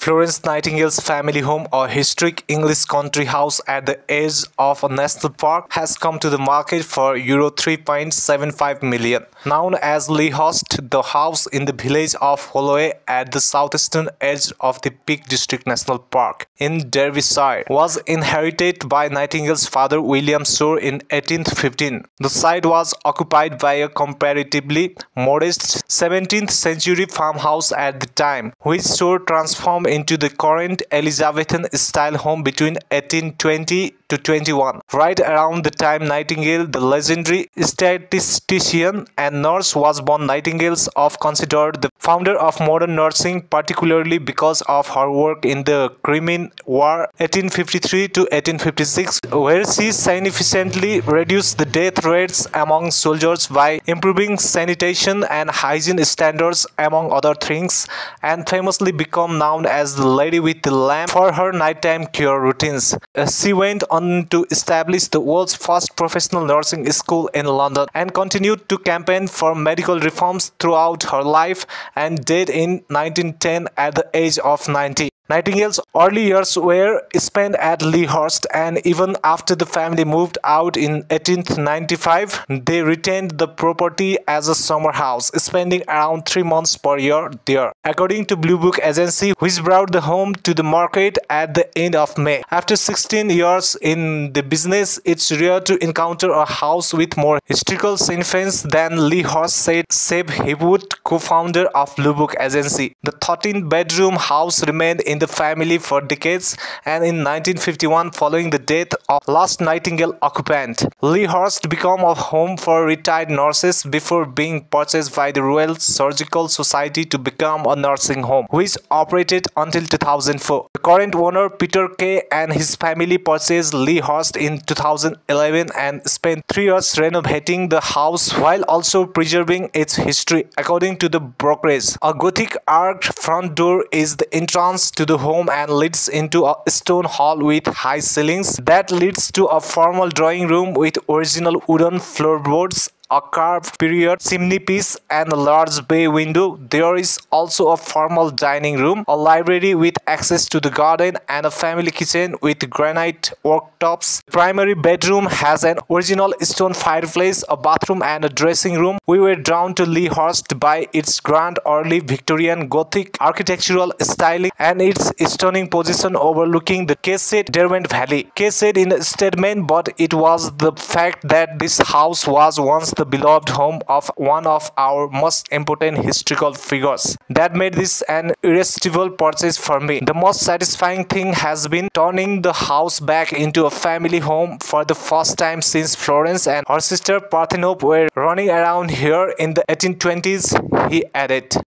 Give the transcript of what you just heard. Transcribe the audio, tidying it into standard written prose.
Florence Nightingale's family home, a historic English country house at the edge of a national park, has come to the market for Euro 3.75 million. Known as Lea Hurst, the house in the village of Holloway at the southeastern edge of the Peak District National Park in Derbyshire was inherited by Nightingale's father William Shore in 1815. The site was occupied by a comparatively modest 17th century farmhouse at the time, which Shore transformed into the current Elizabethan-style home between 1820 to 21. Right around the time Nightingale, the legendary statistician and nurse, was born, Nightingale is considered the founder of modern nursing, particularly because of her work in the Crimean War 1853 to 1856, where she significantly reduced the death rates among soldiers by improving sanitation and hygiene standards, among other things, and famously became known as the Lady with the Lamp for her nighttime care routines. She went on to establish the world's first professional nursing school in London and continued to campaign for medical reforms throughout her life and died in 1910 at the age of 90. Nightingale's early years were spent at Lea Hurst, and even after the family moved out in 1895, they retained the property as a summer house, spending around 3 months per year there. According to Blue Book agency, which brought the home to the market at the end of May. After 16 years in the business, it's rare to encounter a house with more historical significance than Lea Hurst, said Seb Hepwood, co-founder of Blue Book agency. The 13-bedroom house remained in the family for decades, and in 1951, following the death of last Nightingale occupant, Lea Hurst became a home for retired nurses before being purchased by the Royal Surgical Society to become a nursing home, which operated until 2004. The current owner, Peter Kay, and his family purchased Lea Hurst in 2011 and spent 3 years renovating the house while also preserving its history. According to the brokerage, a Gothic arched front door is the entrance to the home and leads into a stone hall with high ceilings that leads to a formal drawing room with original wooden floorboards, a carved period chimney piece, and a large bay window. There is also a formal dining room, a library with access to the garden, and a family kitchen with granite worktops. The primary bedroom has an original stone fireplace, a bathroom, and a dressing room. We were drawn to Lea Hurst by its grand early Victorian Gothic architectural styling and its stunning position overlooking the Kesed Derwent Valley. Kay said in a statement, "But it was the fact that this house was once the beloved home of one of our most important historical figures that made this an irresistible purchase for me. The most satisfying thing has been turning the house back into a family home for the first time since Florence and her sister Parthenope were running around here in the 1820s," he added.